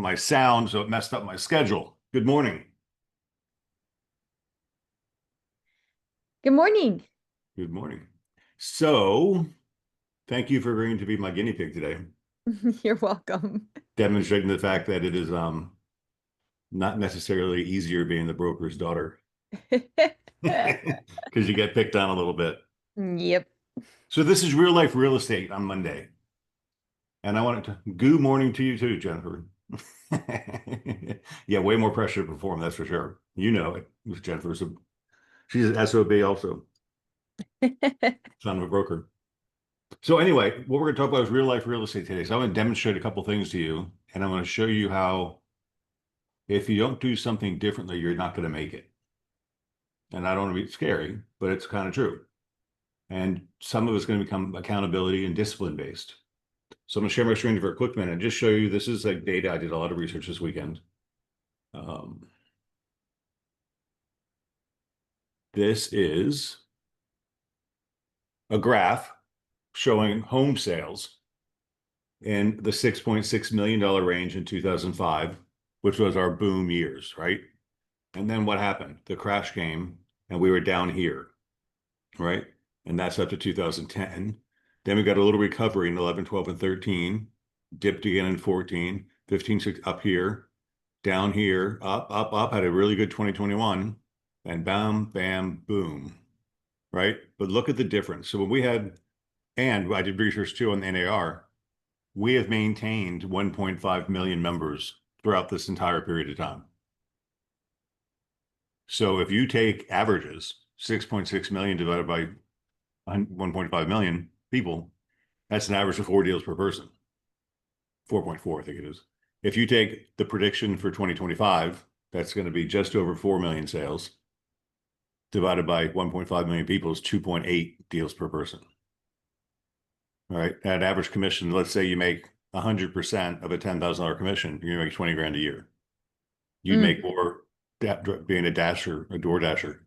my sound, so it messed up my schedule. Good morning. Good morning. Good morning. So, thank you for agreeing to be my guinea pig today, You're welcome. demonstrating the fact that it is not necessarily easier being the broker's daughter because you get picked on a little bit. Yep. So this is real life real estate on Monday. And I wanted to good morning to you too, Jennifer. Yeah, way more pressure to perform, that's for sure. You know it. Jennifer's she's an SOB also, son of a broker. So anyway, what we're going to talk about is real life real estate today. So I'm going to demonstrate a couple things to you, and I'm going to show you how if you don't do something differently, you're not going to make it. And I don't want to be scary, but it's kind of true. And some of it's going to become accountability and discipline based. So I'm going to share my screen for a quick minute and just show you, this is like data. I did a lot of research this weekend. This is a graph showing home sales in the $6.6 million range in 2005, which was our boom years, right? And then what happened? The crash came and we were down here, right? And that's up to 2010. Then we got a little recovery in 11, 12, and 13, dipped again in 14, 15, 6, up here, down here, up, had a really good 2021, and bam, bam, boom, right? But look at the difference. So when we had, and I did research too on the NAR, we have maintained 1.5 million members throughout this entire period of time. So if you take averages, 6.6 million divided by 1.5 million people, that's an average of 4 deals per person. 4.4, I think it is. If you take the prediction for 2025, that's going to be just over 4 million sales divided by 1.5 million people is 2.8 deals per person. All right. At average commission, let's say you make 100% of a $10,000 commission, you're going to make 20 grand a year. You'd make more being a dasher, a door dasher,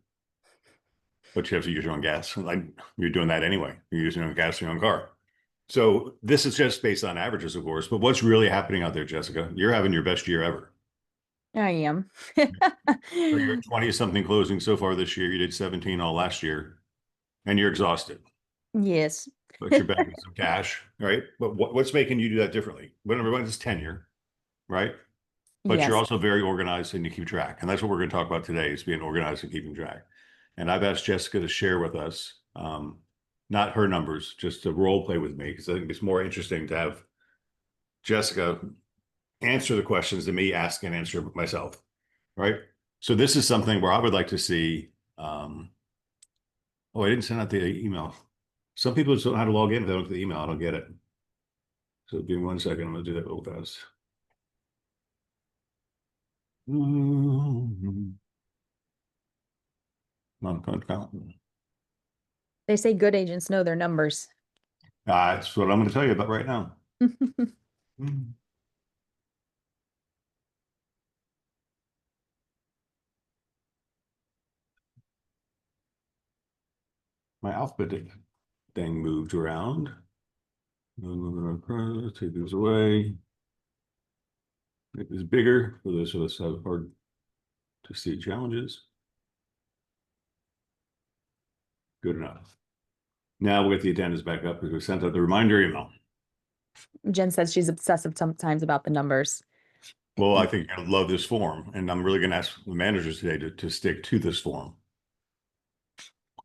but you have to use your own gas. Like you're doing that anyway. You're using your own gas in your own car. So this is just based on averages, of course. But what's really happening out there, Jessica? You're having your best year ever. I am. So you're 20 something closing so far this year. You did 17 all last year, and you're exhausted. Yes. But you're banking some cash, right? But what's making you do that differently? When everyone's tenure, right? But you're Yes. also very organized and you keep track. And that's what we're going to talk about today is being organized and keeping track. And I've asked Jessica to share with us, not her numbers, just to role play with me, because I think it's more interesting to have Jessica answer the questions than me ask and answer myself, right? So this is something where I would like to see, oh, I didn't send out the email. Some people just don't know how to log in if they don't get the email. I don't get it. So give me 1 second. I'm going to do that real fast. Non-count. They say good agents know their numbers. That's what I'm going to tell you about right now. My alphabet thing moved around. Take this away. Make this bigger for those of us who have hard to see challenges. Good enough. Now we'll get the agendas back up because we sent out the reminder email. Jen says she's obsessive sometimes about the numbers. Well, I think you're going to love this form. And I'm really going to ask the managers today to stick to this form.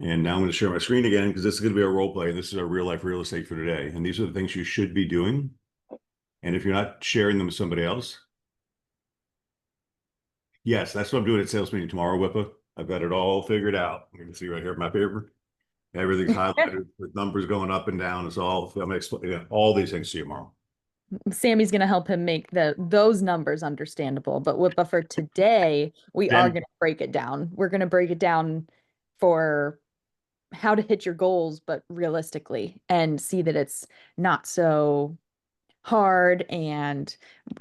And now I'm going to share my screen again because this is going to be our role play. And this is our real life real estate for today. And these are the things you should be doing. And if you're not sharing them with somebody else, yes, that's what I'm doing at sales meeting tomorrow, Whippa. I've got it all figured out. You can see right here in my paper. Everything's highlighted with numbers going up and down. It's all, I'm going to explain all these things to you tomorrow. Sammy's going to help him make those numbers understandable. But for today, we are going to break it down. We're going to break it down for how to hit your goals, but realistically, and see that it's not so hard and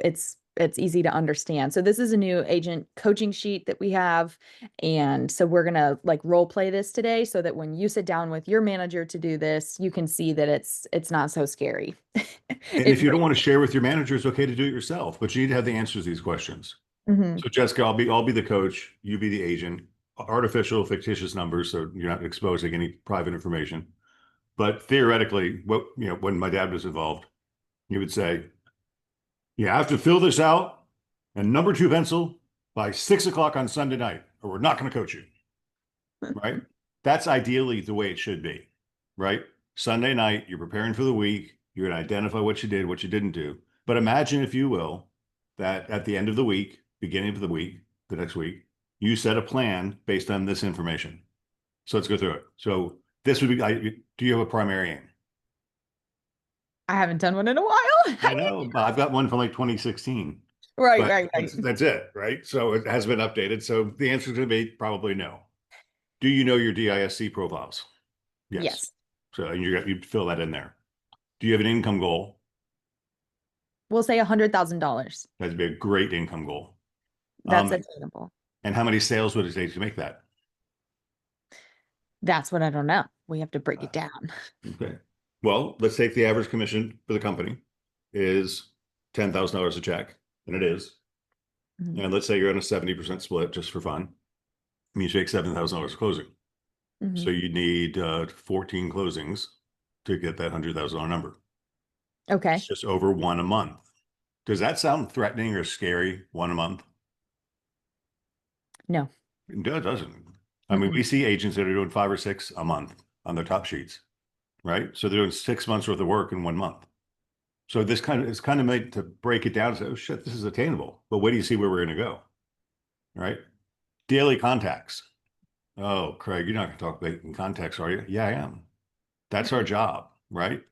it's it's easy to understand. So this is a new agent coaching sheet that we have. And so we're gonna like role play this today so that when you sit down with your manager to do this, you can see that it's not so scary. And It if you don't really, want to share with your manager, it's okay to do it yourself, but you need to have the answers to these questions. Mhm. So Jessica, I'll be the coach, you be the agent. Artificial, fictitious numbers, so you're not exposing any private information. But theoretically, when my dad was involved, he would say, "You have to fill this out and number two pencil by 6 o'clock on Sunday night, or we're not going to coach you." Right? That's ideally the way it should be, right? Sunday night, you're preparing for the week. You're going to identify what you did, what you didn't do. But imagine, if you will, that at the end of the week, beginning of the week, the next week, you set a plan based on this information. So let's go through it. So this would be, do you have a primary aim? I haven't done one in a while. I know, but I've got one from like 2016, Right, but right, right. that's it, right? So it has been updated. So the answer is going to be probably no. Do you know your DISC profiles? Yes. Yes. So you fill that in there. Do you have an income goal? We'll say $100,000. That'd be a great income goal. That's Um, attainable. and how many sales would it take to make that? That's what I don't know. We have to break Uh, it down. okay. Well, let's take the average commission for the company is $10,000 a check, and it is. Mhm. And let's say you're on a 70% split just for fun. I mean, you take $7,000 closing. So Mhm. you need 14 closings to get that $100,000 number. It's Okay. just over one a month. Does that sound threatening or scary? One a month? No. No, it doesn't. I mean, Mm-mm. we see agents that are doing five or six a month on their top sheets, right? So they're doing 6 months worth of work in one month. So it's kind of made to break it down and say, oh shit, this is attainable. But wait do you see where we're going to go, right? Daily contacts. Oh, Craig, you're not going to talk making contacts, are you? Yeah, I am. That's our job, right?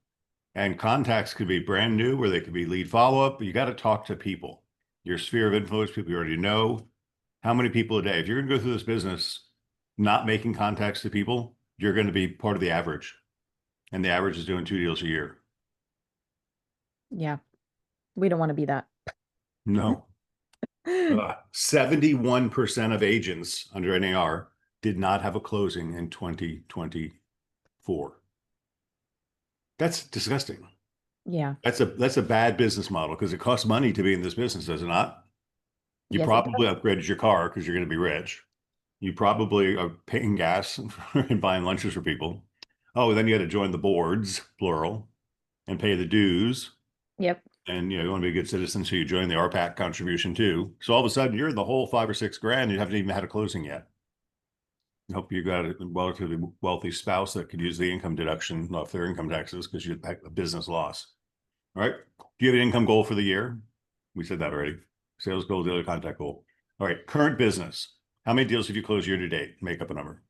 And contacts could be brand new, or they could be lead follow-up, but you got to talk to people. Your sphere of influence, people you already know. How many people a day? If you're going to go through this business not making contacts to people, you're going to be part of the average. And the average is doing 2 deals a year. Yeah. We don't want to be that. No. 71% of agents under NAR did not have a closing in 2024. That's disgusting. Yeah. That's a bad business model because it costs money to be in this business, does it not? You Yes, it probably does. upgraded your car because you're going to be rich. You probably are paying gas and buying lunches for people. Oh, then you had to join the boards, plural, and pay the dues. Yep. And you want to be a good citizen, so you join the RPAC contribution too. So all of a sudden, you're in the whole 5 or 6 grand. You haven't even had a closing yet. I hope you got a relatively wealthy spouse that could use the income deduction off their income taxes because you had a business loss. All right. Do you have an income goal for the year? We said that already. Sales goal, daily contact goal. All right. Current business. How many deals have you closed year to date? Make up a number.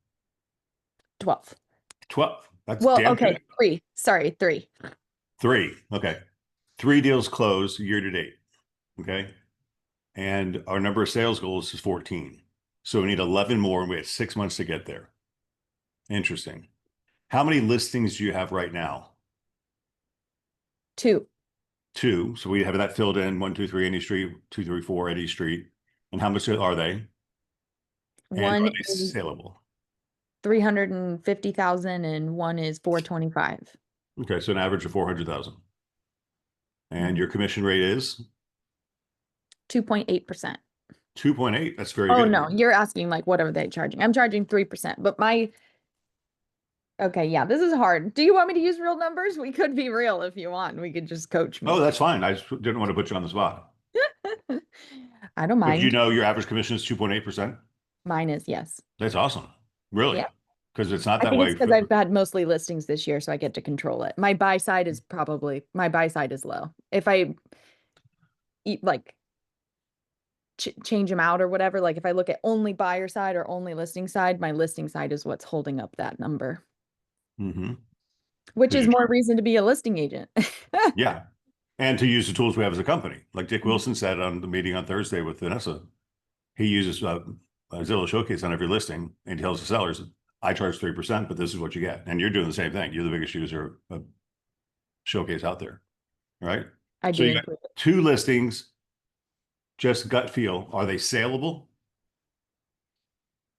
12. 12. That's Well, damn okay, good. three. Sorry, three. Three. Okay. 3 deals closed year to date. Okay. And our number of sales goals is 14. So we need 11 more, and we have 6 months to get there. Interesting. How many listings do you have right now? Two. Two. So we have that filled in: 1, 2, 3 Any Street, 2, 3, 4 Eddie Street. And how much are they? And One are they is saleable? 350,000 and one is 425. Okay. So an average of 400,000. And Mhm. your commission rate is 2.8%. 2.8. That's very Oh good. no, you're asking like what are they charging? I'm charging 3%, but my okay, yeah, this is hard. Do you want me to use real numbers? We could be real if you want. We could just coach Oh, me. that's fine. I just didn't want to put you on the spot. I don't But you mind. know your average commission is 2.8%? Mine is yes. That's awesome. Really? Yeah. Because it's not I that think it's way because for, I've had mostly listings this year, so I get to control it. My buy side is low. If I eat like ch change them out or whatever, like if I look at only buyer side or only listing side, my listing side is what's holding up that number, mm-hmm. which Because is you're more trying. reason to be a listing agent. Yeah. And to use the tools we have as a company. Like Dick Mhm. Wilson said on the meeting on Thursday with Vanessa, he uses Zillow Showcase on every listing and tells the sellers, I charge 3%, but this is what you get. And you're doing the same thing. You're the biggest user of Showcase out there, right? I So do you got include it. 2 listings, just gut feel, are they saleable?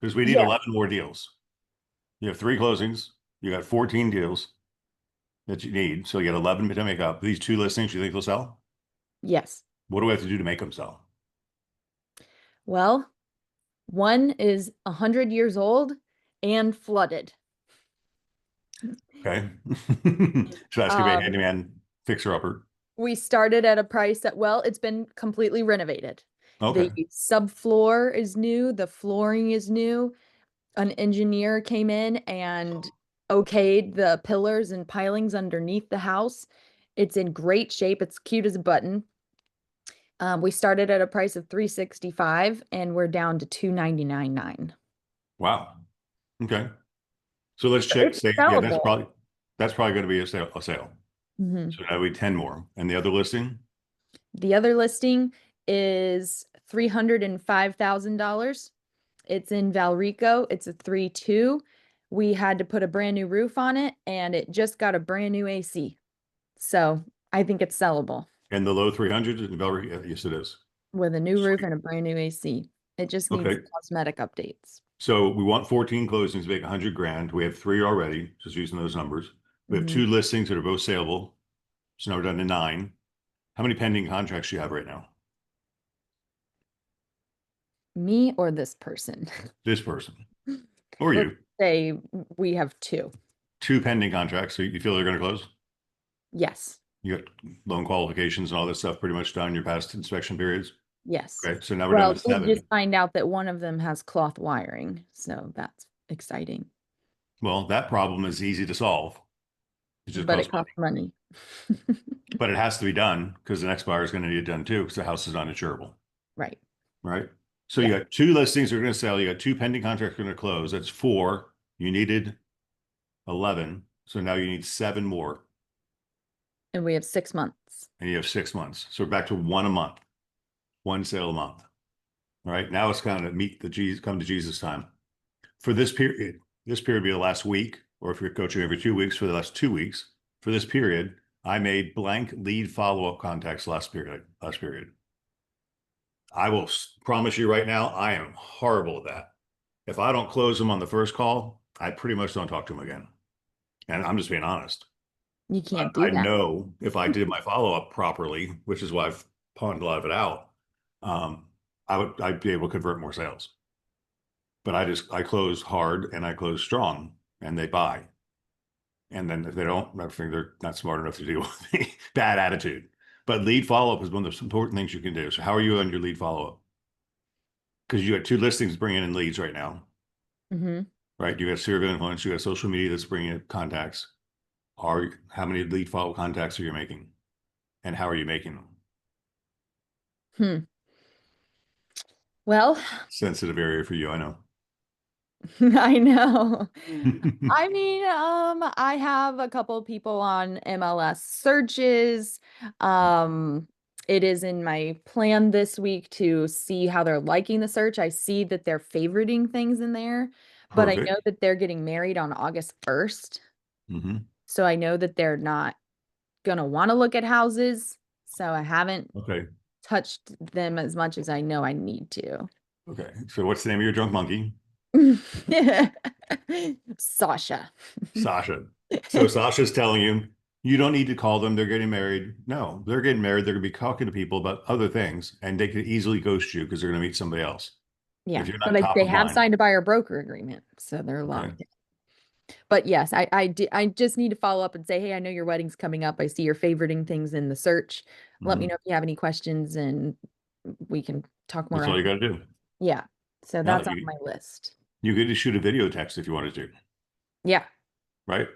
Because we need Yeah. 11 more deals. You have 3 closings. You got 14 deals that you need. So you got 11 to make up. These 2 listings, you think they'll sell? Yes. What do we have to do to make them sell? Well, one is 100 years old and flooded. Okay. So that's gonna be a Um, handyman fixer-upper. we started at a price that, well, it's been completely renovated. The Okay. subfloor is new, the flooring is new. An engineer came in and okayed the pillars and pilings underneath the house. It's in great shape. It's cute as a button. We started at a price of 365 and we're down to 299.9. Wow. Okay. So let's So check. it's Say, yeah, sellable. that's probably going to be a sale. A sale. Mhm. So now we 10 more. And the other listing, The other listing is $305,000. It's in Valrico. It's a 3-2. We had to put a brand new roof on it and it just got a brand new AC. So I think it's sellable and the low 300s in Bellevue. Yes, it is. with a new roof Sweet. and a brand new AC. It just needs Okay. cosmetic updates. So we want 14 closings to make 100 grand. We have 3 already, just using those numbers. We have Mhm. 2 listings that are both saleable. So now we're down to 9. How many pending contracts do you have right now? Me or this person? This person or Let's you. say we have two. 2 pending contracts. So you feel they're going to close? Yes. You got loan qualifications and all this stuff pretty much done, your past inspection periods. Yes. Okay, so now we're down to Well, did just 7. find out that one of them has cloth wiring, so that's exciting. Well, that problem is easy to solve. It just But costs it money. costs money. But it has to be done because the next buyer is going to need it done too because the house is not insurable, Right. right? So you Yeah. got 2 listings that are going to sell. You got 2 pending contracts going to close. That's 4. You needed 11. So now you need 7 more And we have 6 months. and you have 6 months. So we're back to 1 a month, 1 sale a month. All right. Now it's kind of meet the Jesus, come to Jesus time. For this period will be the last week, or if you're coaching every 2 weeks, for the last 2 weeks. For this period, I made blank lead follow-up contacts last period. I will promise you right now, I am horrible at that. If I don't close them on the first call, I pretty much don't talk to them again. And I'm just being honest. You I, can't do I that. know if I did my follow-up properly, which is why I've pawned a lot of it out, um, I'd be able to convert more sales. But I close hard and I close strong and they buy. And then if they don't, I think they're not smart enough to deal with the bad attitude. But lead follow-up is one of the most important things you can do. So how are you on your lead follow-up? Because you got 2 listings bringing in leads right now, Hmm. right? You got sphere of influence, you got social media that's bringing in contacts. How many lead follow contacts are you making? And how are you making them? Hmm. Well, Sensitive area for you, I know. I know. I mean, I have a couple people on MLS searches. Um, it is in my plan this week to see how they're liking the search. I see that they're favoriting things in there, but I know Perfect. that they're getting married on August 1st. Hmm. So I know that they're not gonna want to look at houses. So I haven't Okay. touched them as much as I know I need to. Okay. So what's the name of your drunk monkey? Sasha. Sasha. So Sasha's telling you, you don't need to call them. They're getting married. No, they're getting married. They're going to be talking to people about other things, and they could easily ghost you because they're going to meet somebody else. Yeah, If you're but not top they of have mind. signed a buyer broker agreement, so they're Okay. locked in. But yes, I just need to follow up and say, hey, I know your wedding's coming up. I see you're favoriting things in the search. Let me Hmm. know if you have any questions, and we can talk more That's all you after. got to do. Yeah, so Now that's on you my list. you get to shoot a video text if you wanted to, Yeah, right?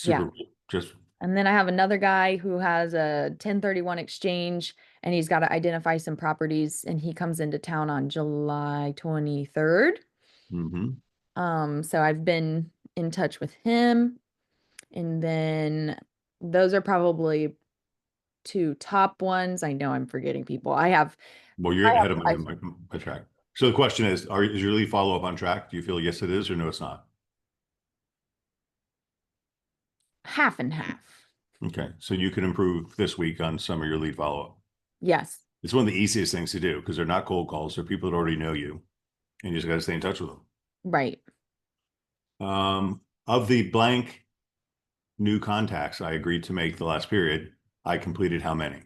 yeah. Super cool. Just And then I have another guy who has a 1031 exchange and he's got to identify some properties and he comes into town on July 23rd. hmm. So I've been in touch with him and then those are probably two top ones. I know I'm forgetting people. Well, you're I have ahead of five, my track. So the question is your lead follow-up on track? Do you feel yes it is or no it's not? half and half. Okay. So you can improve this week on some of your lead follow-up. Yes. It's one of the easiest things to do because they're not cold calls. They're people that already know you, and you just got to stay in touch with them. Right. Of the blank new contacts I agreed to make the last period, I completed how many?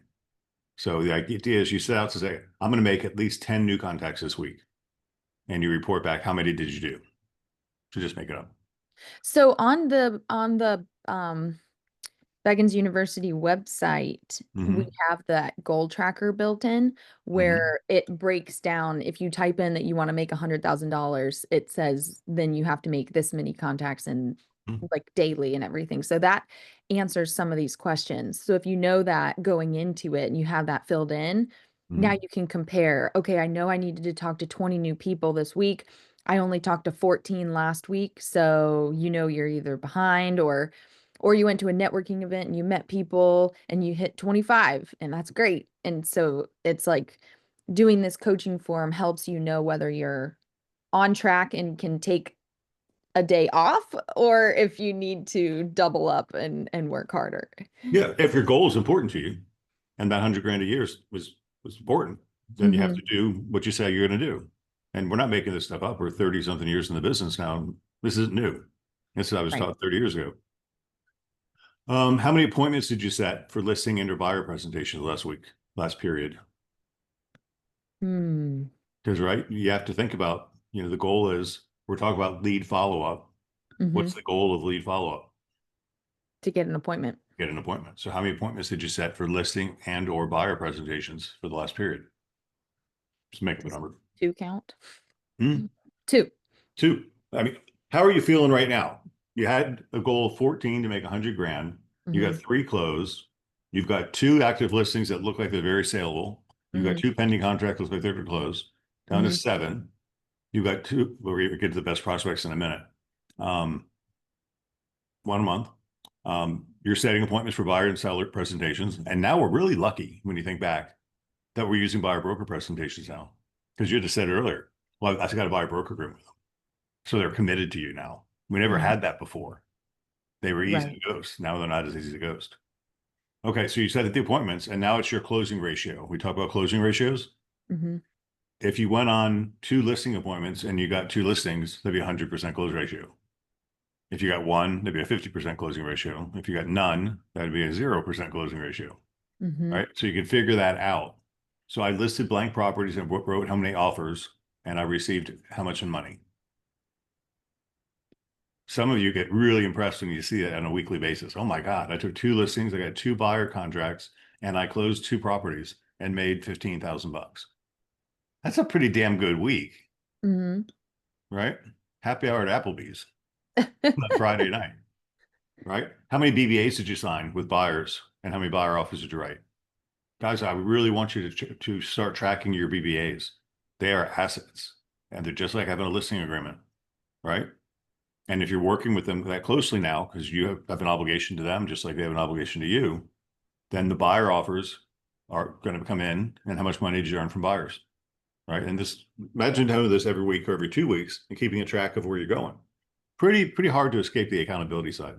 So the idea is you set out to say, I'm going to make at least 10 new contacts this week. And you report back, how many did you do? So just make it up. So on the Beggins University website, we Hmm. have that goal tracker built in Hmm. where it breaks down. If you type in that you want to make $100,000, it says then you have to make this many contacts and like daily and everything. So that answers some of these questions. So if you know that going into it and you have that filled in, now Hmm. you can compare. Okay, I know I needed to talk to 20 new people this week. I only talked to 14 last week. So you know you're either behind or you went to a networking event and you met people and you hit 25 and that's great. And so it's like doing this coaching form helps you know whether you're on track and can take a day off or if you need to double up and work harder. Yeah, if your goal is important to you, and that 100 grand a year was important, then you have Hmm. to do what you say you're going to do. And we're not making this stuff up. We're 30 something years in the business now. This isn't new. This is I was Right. taught 30 years ago. How many appointments did you set for listing and or buyer presentations last week, last period? Hmm. Because right, you have to think about, the goal is we're talking about lead follow-up. Hmm. What's the goal of lead follow-up? To get an appointment. Get an appointment. So how many appointments did you set for listing and or buyer presentations for the last period? Just make up a Does number. two count? Hmm? Two. Two. I mean, how are you feeling right now? You had a goal of 14 to make 100 grand. You Hmm. got three closed. You've got two active listings that look like they're very saleable. You've got Hmm. two pending contracts that look like they're to close. Down to Hmm. seven. You've got two. We're going to get to the best prospects in a minute. Um, one a month. You're setting appointments for buyer and seller presentations. And now we're really lucky when you think back that we're using buyer broker presentations now. Because you just said earlier, well, I've got to buy a broker agreement with them. So they're committed to you now. We never Hmm. had that before. They were easy Right. to ghost. Now they're not as easy to ghost. Okay, so you said at the appointments, and now it's your closing ratio. We talk about closing ratios. Hmm. If you went on two listing appointments and you got two listings, that'd be a 100% close ratio. If you got one, that'd be a 50% closing ratio. If you got none, that'd be a 0% closing ratio. Hmm. Right? So you can figure that out. So I listed blank properties and wrote how many offers, and I received how much in money. Some of you get really impressed when you see it on a weekly basis. Oh my God, I took two listings, I got two buyer contracts, and I closed two properties and made 15,000 bucks. That's a pretty damn good week, Hmm. right? Happy hour at Applebee's on Friday night, right? How many BBAs did you sign with buyers and how many buyer offers did you write? Guys, I really want you to start tracking your BBAs. They are assets and they're just like having a listing agreement, right? And if you're working with them that closely now, because you have an obligation to them, just like they have an obligation to you, then the buyer offers are going to come in and how much money did you earn from buyers, right? And this, imagine doing this every week or every 2 weeks and keeping a track of where you're going. Pretty hard to escape the accountability side,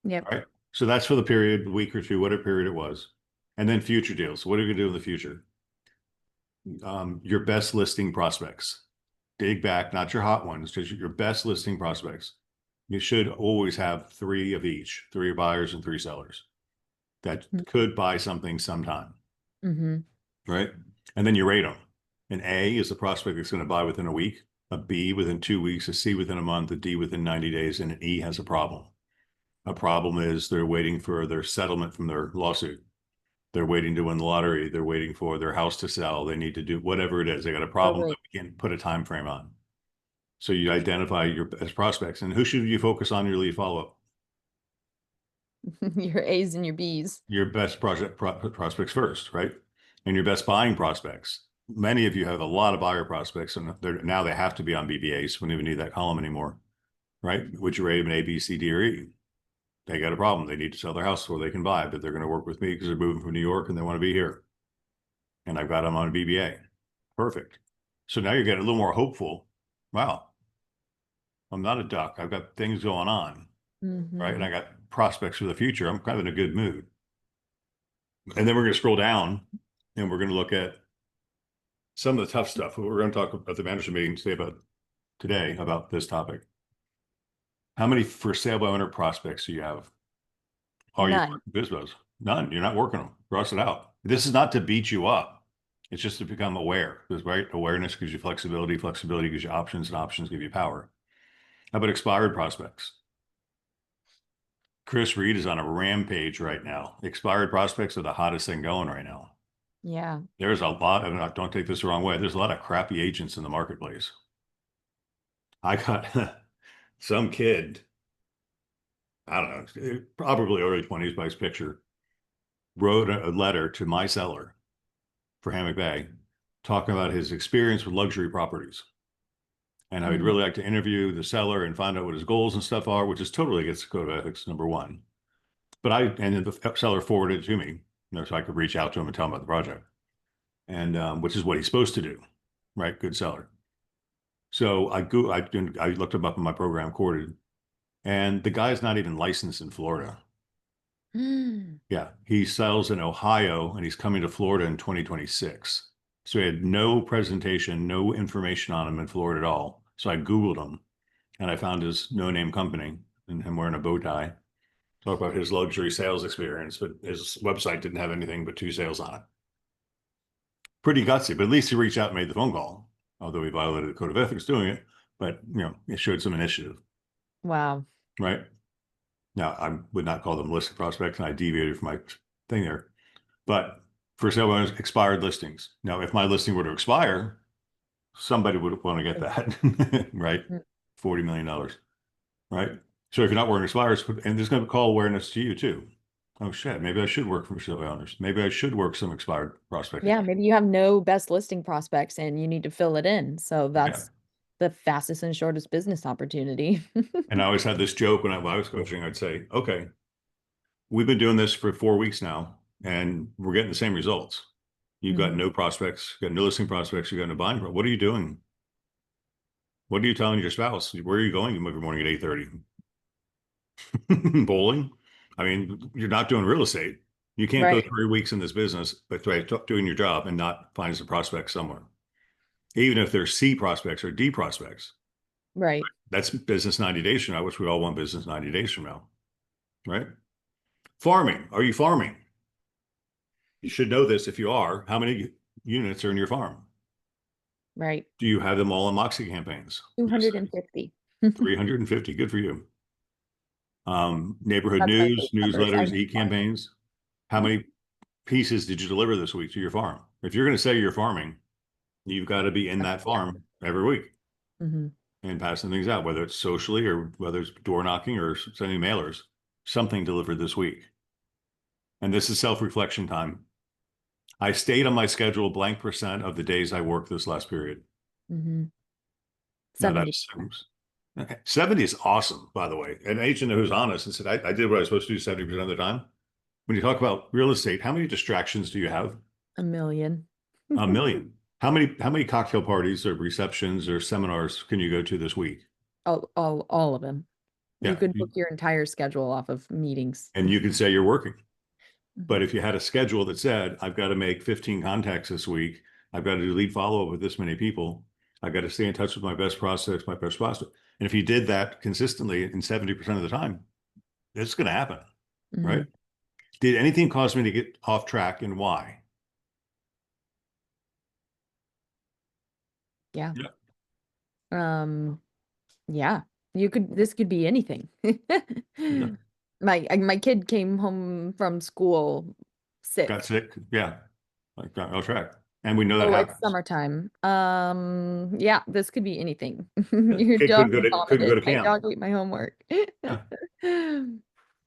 Yep. right? So that's for the period, week or two, whatever period it was. And then future deals. What are you going to do in the future? Your best listing prospects. Dig back, not your hot ones, just your best listing prospects. You should always have three of each, three buyers and three sellers that could buy something sometime, Hmm. right? And then you rate them. An A is the prospect that's going to buy within a week, a B within 2 weeks, a C within a month, a D within 90 days, and an E has a problem. A problem is they're waiting for their settlement from their lawsuit. They're waiting to win the lottery. They're waiting for their house to sell. They need to do whatever it is. They got a problem that Totally. we can't put a time frame on. So you identify your best prospects. And who should you focus on your lead follow-up? Your A's and your B's. Your best prospects first, right? And your best buying prospects. Many of you have a lot of buyer prospects, and now they have to be on BBAs. We don't even need that column anymore, right? Would you rate them an A, B, C, D, or E? They got a problem. They need to sell their house before they can buy, but they're going to work with me because they're moving from New York and they want to be here. And I've got them on a BBA. Perfect. So now you're getting a little more hopeful. Wow, I'm not a duck. I've got things going on, right? And Hmm. I got prospects for the future. I'm kind of in a good mood. And then we're going to scroll down and we're going to look at some of the tough stuff. We're going to talk about the management meeting today about this topic. How many for sale by owner prospects do you have? Are you None. working business? None. You're not working them. Cross it out. This is not to beat you up. It's just to become aware. Because right, awareness gives you flexibility. Flexibility gives you options, and options give you power. How about expired prospects? Chris Reed is on a rampage right now. Expired prospects are the hottest thing going right now. Yeah. There's a lot of, don't take this the wrong way. There's a lot of crappy agents in the marketplace. I got some kid, I don't know, probably early 20s by his picture, wrote a letter to my seller for Hammock Bay talking about his experience with luxury properties. And I would Mm. really like to interview the seller and find out what his goals and stuff are, which is totally against the code of ethics, number one. And then the seller forwarded it to me, so I could reach out to him and tell him about the project, and which is what he's supposed to do, right? Good seller. So I looked him up in my program, Courted, and the guy's not even licensed in Florida. Mm. Yeah, he sells in Ohio and he's coming to Florida in 2026. So he had no presentation, no information on him in Florida at all. So I Googled him and I found his no-name company and him wearing a bow tie. Talk about his luxury sales experience, but his website didn't have anything but 2 sales on it. Pretty gutsy, but at least he reached out and made the phone call, although he violated the code of ethics doing it. But it showed some initiative, Wow. right? Now I would not call them listed prospects, and I deviated from my thing there. But for sale by expired listings. Now, if my listing were to expire, somebody would want to get that, right? Mm. $40 million, right? So if you're not working expires, and there's going to call awareness to you too. Oh shit, maybe I should work for sale by owners. Maybe I should work some expired prospecting. Yeah, maybe you have no best listing prospects and you need to fill it in. So Yeah. that's the fastest and shortest business opportunity. And I always had this joke when I was coaching. I'd say, okay, we've been doing this for 4 weeks now, and we're getting the same results. You've got Mhm. no prospects, got no listing prospects, you got no buying. What are you doing? What are you telling your spouse? Where are you going every morning at 8:30? Bowling? I mean, you're not doing real estate. You can't go Right, 3 weeks in this business, but try doing your job and not find some prospects somewhere. Even if they're C prospects or D prospects. right. That's business 90 days from now, which we all want business 90 days from now, right? Farming. Are you farming? You should know this if you are. How many units are in your farm? Right. Do you have them all in Moxie campaigns? Yes. 250. 350. Good for you. Neighborhood That's my news, base numbers. I newsletters, know mine. e-campaigns. How many pieces did you deliver this week to your farm? If you're going to say you're farming, you've got to be in that Yeah. farm every week Hmm. and passing things out, whether it's socially or whether it's door knocking or sending mailers, something delivered this week. And this is self-reflection time. I stayed on my schedule blank percent of the days I worked this last period. Hmm. Now 70. that's okay. 70 is awesome, by the way. An agent who's honest and said, I did what I was supposed to do 70% of the time. When you talk about real estate, how many distractions do you have? A million. A million. How many cocktail parties or receptions or seminars can you go to this week? All of them. You Yeah. could book your entire schedule off of meetings. And you can say you're working. But Mhm. if you had a schedule that said, I've got to make 15 contacts this week, I've got to do lead follow-up with this many people, I've got to stay in touch with my best prospects, my best prospects. And if you did that consistently in 70% of the time, it's going to happen, right? Mhm. Did anything cause me to get off track and why? Yeah. Yeah. Um, yeah. This could be anything. Yeah. My kid came home from school Got sick. sick. Yeah. Like got off track. And we know that Oh, it's happens. summertime. Yeah, this could be anything. Yeah. Your Kid dog couldn't go vomited. to My camp. dog ate my homework. Yeah.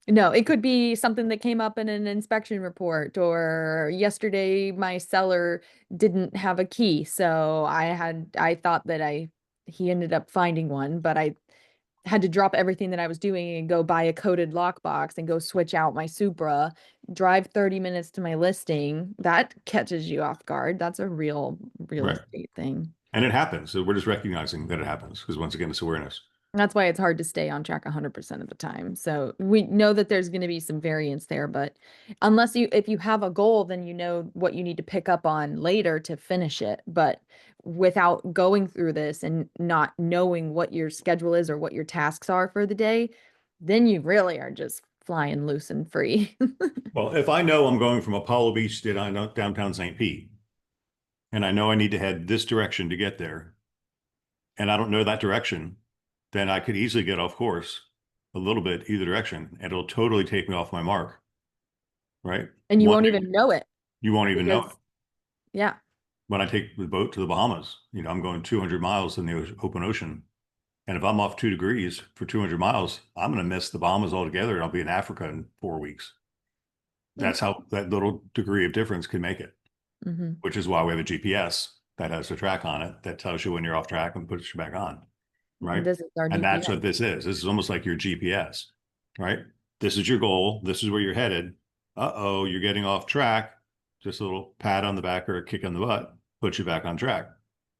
No, it could be something that came up in an inspection report, or yesterday my seller didn't have a key. So I thought that he ended up finding one, but I had to drop everything that I was doing and go buy a coded lockbox and go switch out my Supra, drive 30 minutes to my listing. That catches you off guard. That's a real Right. estate thing. And it happens. So we're just recognizing that it happens because once again, it's awareness. That's why it's hard to stay on track 100% of the time. So we know that there's going to be some variance there, but if you have a goal, then you know what you need to pick up on later to finish it. But without going through this and not knowing what your schedule is or what your tasks are for the day, then you really are just flying loose and free. Well, if I know I'm going from Apollo Beach to downtown St. Pete, and I know I need to head this direction to get there, and I don't know that direction, then I could easily get off course a little bit either direction, and it'll totally take me off my mark, right? And you One, won't even know it you won't even know it. because, yeah. When I take the boat to the Bahamas, I'm going 200 miles in the open ocean. And if I'm off 2 degrees for 200 miles, I'm going to miss the Bahamas altogether and I'll be in Africa in 4 weeks. Yeah. That's how that little degree of difference can make it, Hmm. which is why we have a GPS that has a track on it that tells you when you're off track and puts you back on, right? This is our And that's GPS. what this is. This is almost like your GPS, right? This is your goal. This is where you're headed. Uh-oh, you're getting off track. Just a little pat on the back or a kick on the butt puts you back on track.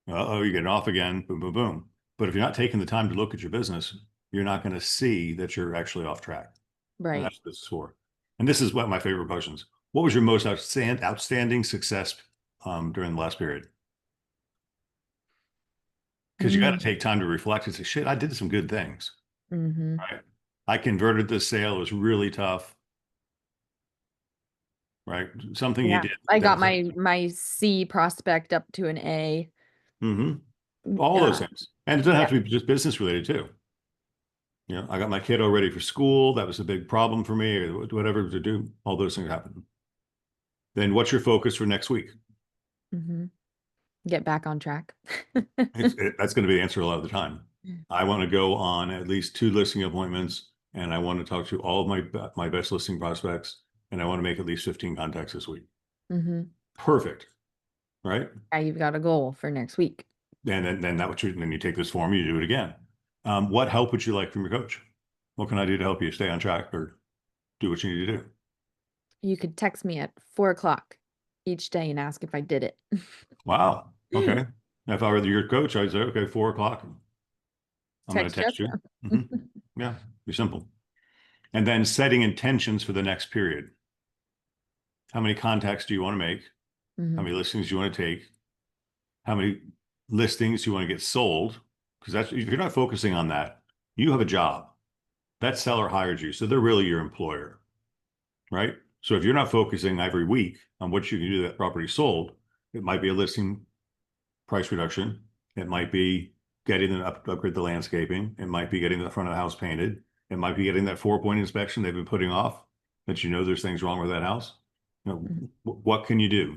Uh-oh, you're getting off again. Boom, boom, boom. But if you're not taking the time to look at your business, you're not going to see that you're actually off track. And Right. that's what this is for. And this is what my favorite questions. What was your most outstanding success during the last period? Because you got to Mm-hmm. take time to reflect and say, shit, I did some good things, Mm-hmm. right? I converted this sale. It was really tough, right? Something you Yeah. did I that got was, my C prospect up to an A. hmm all those Uh, things. And it doesn't have yeah. to be just business related too. I got my kiddo ready for school. That was a big problem for me, or whatever to do. All those things happen. Then what's your focus for next week? Hmm. Get back on track. That's going to be the answer a lot of the time. I want to go on at least 2 listing appointments, and I want to talk to all of my best listing prospects, and I want to make at least 15 contacts this week. Hmm. Perfect, right? Now you've got a goal for next week. And then you take this form, you do it again. What help would you like from your coach? What can I do to help you stay on track or do what you need to do? You could text me at 4 o'clock each day and ask if I did it. Wow. Okay. If I were your coach, I'd say, okay, 4 o'clock. I'm going to Text text you. Jessica. Hmm. Yeah, be simple. And then setting intentions for the next period. How many contacts do you want to make? How Hmm. many listings do you want to take? How many listings do you want to get sold? Because that's if you're not focusing on that, you have a job. That seller hired you, so they're really your employer, right? So if you're not focusing every week on what you can do that property sold, it might be a listing price reduction. It might be getting them upgrade the landscaping. It might be getting the front of the house painted. It might be getting that 4-point inspection they've been putting off that there's things wrong with that house. What can you do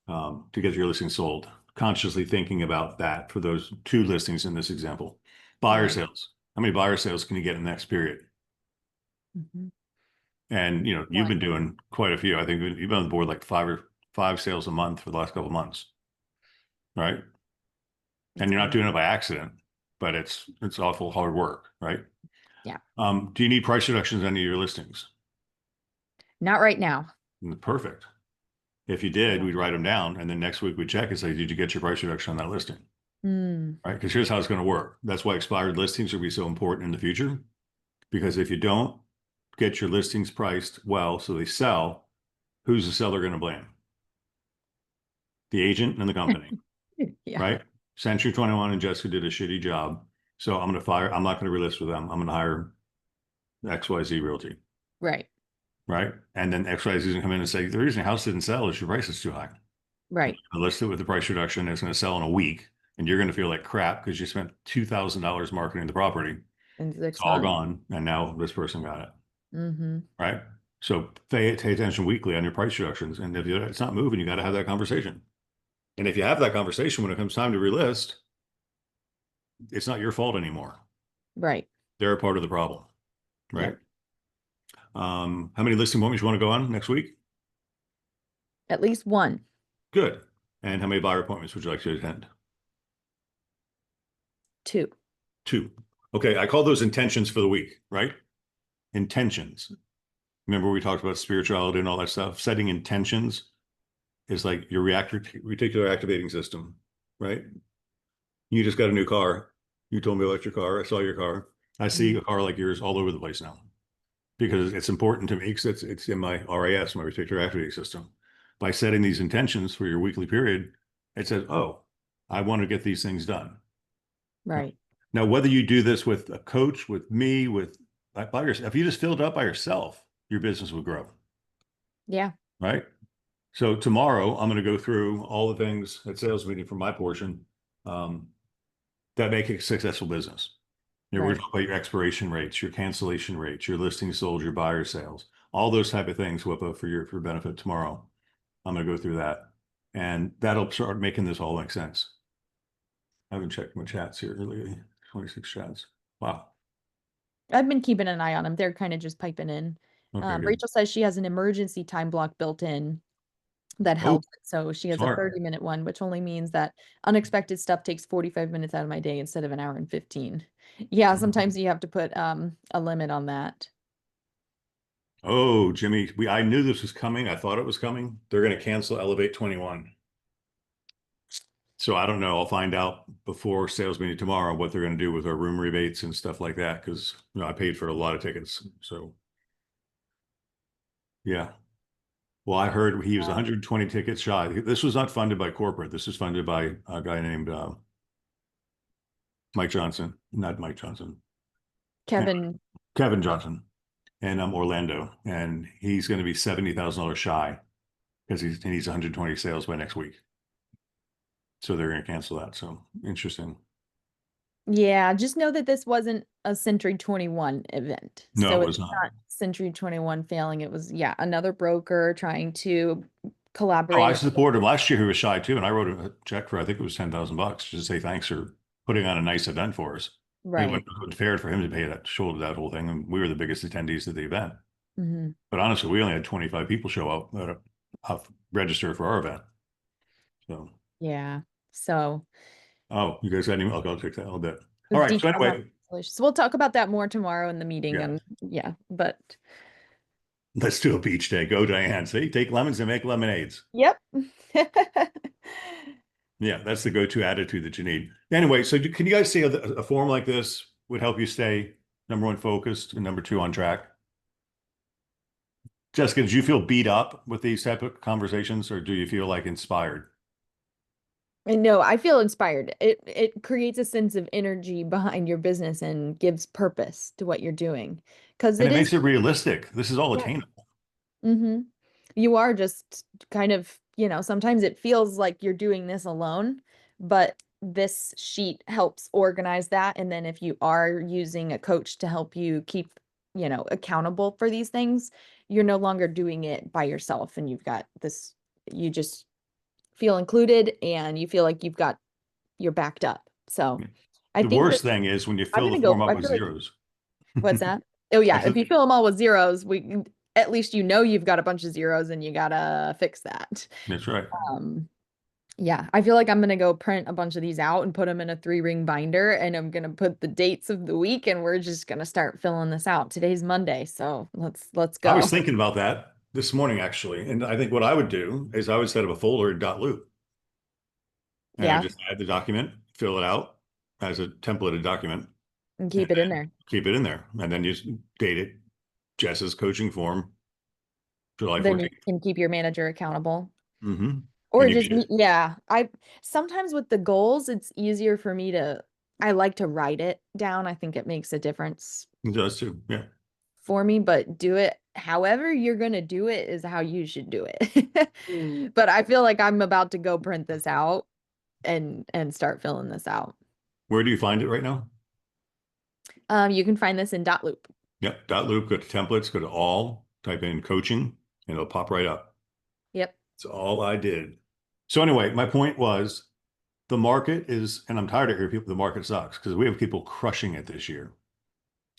to get your listing sold? Consciously thinking about that for those 2 listings in this example. Buyer Right. sales. How many buyer sales can you get in the next period? Hmm. And you've been One. doing quite a few. I think you've been on the board like five sales a month for the last couple of months, right? And It's you're not been, doing it by accident, but it's awful hard work, right? yeah. Do you need price reductions on any of your listings? Not right now. Perfect. If you did, we'd write them down, and then next week we check and say, did you get your price reduction on that listing? Mm, Right? Because here's how it's going to work. That's why expired listings will be so important in the future. Because if you don't get your listings priced well so they sell, who's the seller going to blame? The agent and the company, yeah. right? Century 21 and Jessica did a shitty job. So I'm not going to relist with them. I'm going to hire XYZ Realty, Right. right? And then XYZ is going to come in and say, the reason your house didn't sell is your price is too high. Right. I list it with the price reduction. It's going to sell in a week. And you're going to feel like crap because you spent $2,000 marketing the property. In It's six all months. gone. And now this person got it, Hmm. right? So pay attention weekly on your price reductions. And if it's not moving, you got to have that conversation. And if you have that conversation when it comes time to relist, it's not your fault anymore. Right. They're a part of the problem, right? Yep. How many listing appointments you want to go on next week? At least one, Good. And how many buyer appointments would you like to attend? two. 2. Okay, I call those intentions for the week, right? Intentions. Remember we talked about spirituality and all that stuff? Setting intentions is like your reticular activating system, right? You just got a new car. You told me about your car. I saw your car. I see Mhm. a car like yours all over the place now because it's important to me because it's in my RAS, my reticular activating system. By setting these intentions for your weekly period, it says, "Oh, I want to get these things done." Right. Now, whether you do this with a coach, with me, with by yourself, if you just filled up by yourself, your business would grow, Yeah. right? So tomorrow, I'm going to go through all the things at sales meeting for my portion um, that make a successful business. We're going to Right. talk about your expiration rates, your cancellation rates, your listing sold, your buyer sales, all those type of things, Whippa, for benefit tomorrow. I'm going to go through that, and that'll start making this all make sense. I haven't checked my chats here lately. 26 chats. Wow. I've been keeping an eye on them. They're kind of just piping in. Okay, good. Rachel says she has an emergency time block built in that Oh, helps. So she has a smart. 30-minute one, which only means that unexpected stuff takes 45 minutes out of my day instead of an hour and 15. Yeah, sometimes you have to put a limit on that. Oh, Jimmy, I knew this was coming. I thought it was coming. They're going to cancel Elevate 21. So I don't know. I'll find out before sales meeting tomorrow what they're going to do with our room rebates and stuff like that because I paid for a lot of tickets. So yeah. Well, I heard he was Wow. 120 tickets shy. This was not funded by corporate. This was funded by a guy named Mike Johnson, not Mike Johnson, Kevin, Kevin Johnson, and Orlando, and he's going to be $70,000 shy because he needs 120 sales by next week. So they're going to cancel that. So interesting. yeah, just know that this wasn't a Century 21 event. No, So it it's was not. not Century 21 failing. It was, yeah, another broker trying to Oh, collaborate I with. supported him last year. He was shy too, and I wrote a check for I think it was $10,000 just to say thanks for putting on a nice event for us. It Right. wasn't fair for him to pay that shoulder that whole thing, and we were the biggest attendees at the event. Hmm. But honestly, we only had 25 people show up that register for our event. So, Yeah. So oh, you guys got any? I'll check that a little bit. All right. So details on anyway, solutions. We'll talk about that more tomorrow in the meeting. yeah, And yeah, but let's do a beach day. Go, Diane. See, take lemons and make lemonades. yep. Yeah, that's the go-to attitude that you need. Anyway, so can you guys see a form like this would help you stay number one focused and number two on track? Jessica, did you feel beat up with these type of conversations, or do you feel like inspired? And no, I feel inspired. It creates a sense of energy behind your business and gives purpose to what you're doing. Because And it it is, makes it realistic. This is all yeah. attainable. Mm-hmm. You are just kind of, sometimes it feels like you're doing this alone, but this sheet helps organize that. And then if you are using a coach to help you keep, accountable for these things, you're no longer doing it by yourself. And you've got this, you just feel included and you feel like you're backed up. So I The think that worst thing is when you I'm fill gonna the form go. up I with feel like zeros. what's that? Oh I yeah, if said, you fill them all with zeros, at least you've got a bunch of zeros and you gotta fix that. that's right. Um, yeah, I feel like I'm gonna go print a bunch of these out and put them in a 3-ring binder, and I'm gonna put the dates of the week, and we're just gonna start filling this out. Today's Monday, so let's I was go. thinking about that this morning, actually. And I think what I would do is I would set up a folder in Dotloop and I Yeah, just add the document, fill it out as a templated document, and and keep it in then there. keep it in there. And then just date it, Jess's coaching form, July Then you 14th. can keep your manager accountable. Mm-hmm. Or And you just get me, it. yeah. I sometimes with the goals, it's easier for me to, I like to write it down. I think it makes a difference It does too. Yeah. for me, but do it however you're gonna do it is how you should do it. But I feel like I'm about to go print this out and start filling this out. Where do you find it right now? You can find this in Dotloop. Yep. Dotloop, go to templates, go to all, type in coaching, and it'll pop right up. Yep. That's all I did. So anyway, my point was the market is, and I'm tired of hearing people, the market sucks because we have people crushing it this year.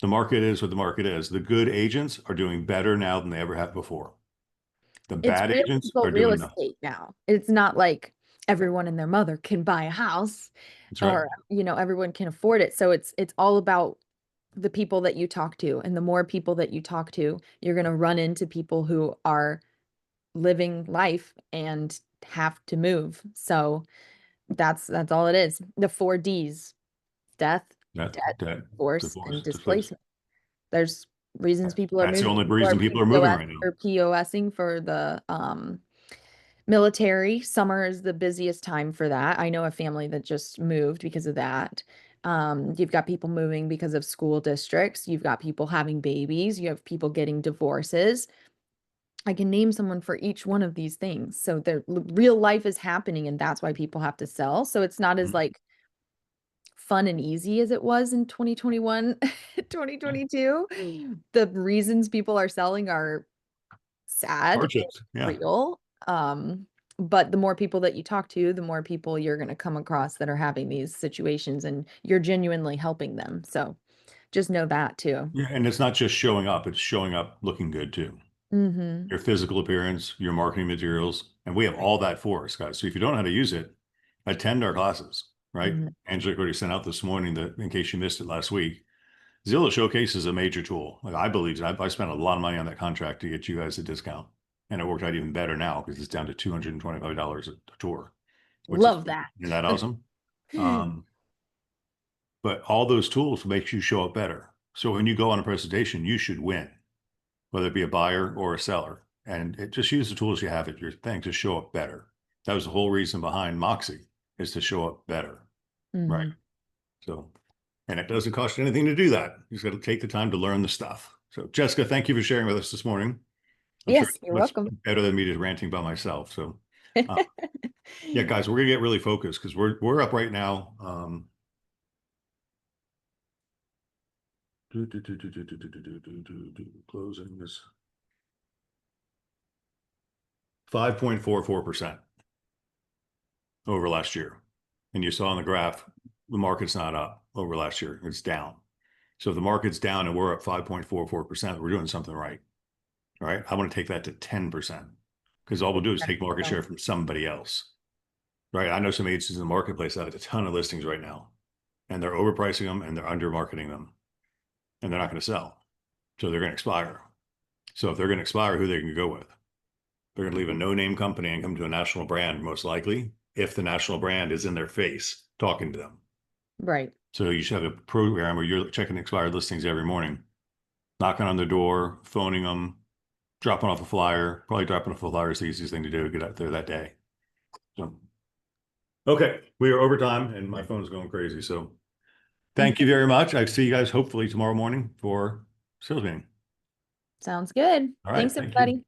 The market is what the market is. The good agents are doing better now than they ever have before. The It's bad real agents people are real doing nothing. estate now. It's not like everyone and their mother can buy a house That's right. or everyone can afford it. So it's all about the people that you talk to, and the more people that you talk to, you're going to run into people who are living life and have to move. So that's all it is. The 4 Ds: death, That, debt, that divorce, divorce, and displace. displacement. There's reasons people are That's the moving. only People are reason people are moving POS right now. or POSing for the military. Summer is the busiest time for that. I know a family that just moved because of that. You've got people moving because of school districts. You've got people having babies. You have people getting divorces. I can name someone for each one of these things. So the real life is happening, and that's why people have to sell. So it's not as Mhm. like fun and easy as it was in 2021, 2022. The reasons people are selling are sad and Hardships. Yeah. real. But the more people that you talk to, the more people you're going to come across that are having these situations and you're genuinely helping them. So just know that too. Yeah. And it's not just showing up, it's showing up looking good too. Mm-hmm. Your physical appearance, your marketing materials, and we have all that for us, guys. So if you don't know how to use it, attend our classes, right? Mm-hmm. Angela already sent out this morning that in case you missed it last week, Zillow Showcase is a major tool. Like I believe I spent a lot of money on that contract to get you guys a discount. And it worked out even better now because it's down to $225 a tour, which is, Love that. isn't that awesome? Um, but all those tools makes you show up better. So when you go on a presentation, you should win, whether it be a buyer or a seller. And just use the tools you have at your thing to show up better. That was the whole reason behind Moxie is to show up better. Right. Hmm. So, and it doesn't cost you anything to do that. You just got to take the time to learn the stuff. So, Jessica, thank you for sharing with us this morning. I'm sure Yes, it's you're much welcome. better than me just ranting by myself. So, uh, yeah, guys, we're gonna get really focused because we're up right now. Closing is 5.44% over last year. And you saw on the graph, the market's not up over last year, it's down. So if the market's down and we're up 5.44%, we're doing something right. All right. I want to take that to 10% because all we'll do is take market share from somebody else. Right. I know some agencies in the marketplace that have a ton of listings right now and they're overpricing them and they're under marketing them and they're not going to sell. So they're going to expire. So if they're going to expire, who they can go with? They're going to leave a no-name company and come to a national brand, most likely, if the national brand is in their face talking to them. Right. So you should have a program where you're checking expired listings every morning, knocking on the door, phoning them, dropping off a flyer. Probably dropping off a flyer is the easiest thing to do to get out there that day. So, okay, we are over time and my phone's going crazy. So thank you very much. I see you guys hopefully tomorrow morning for sales meeting. Sounds good. All right, Thanks, thank you. everybody.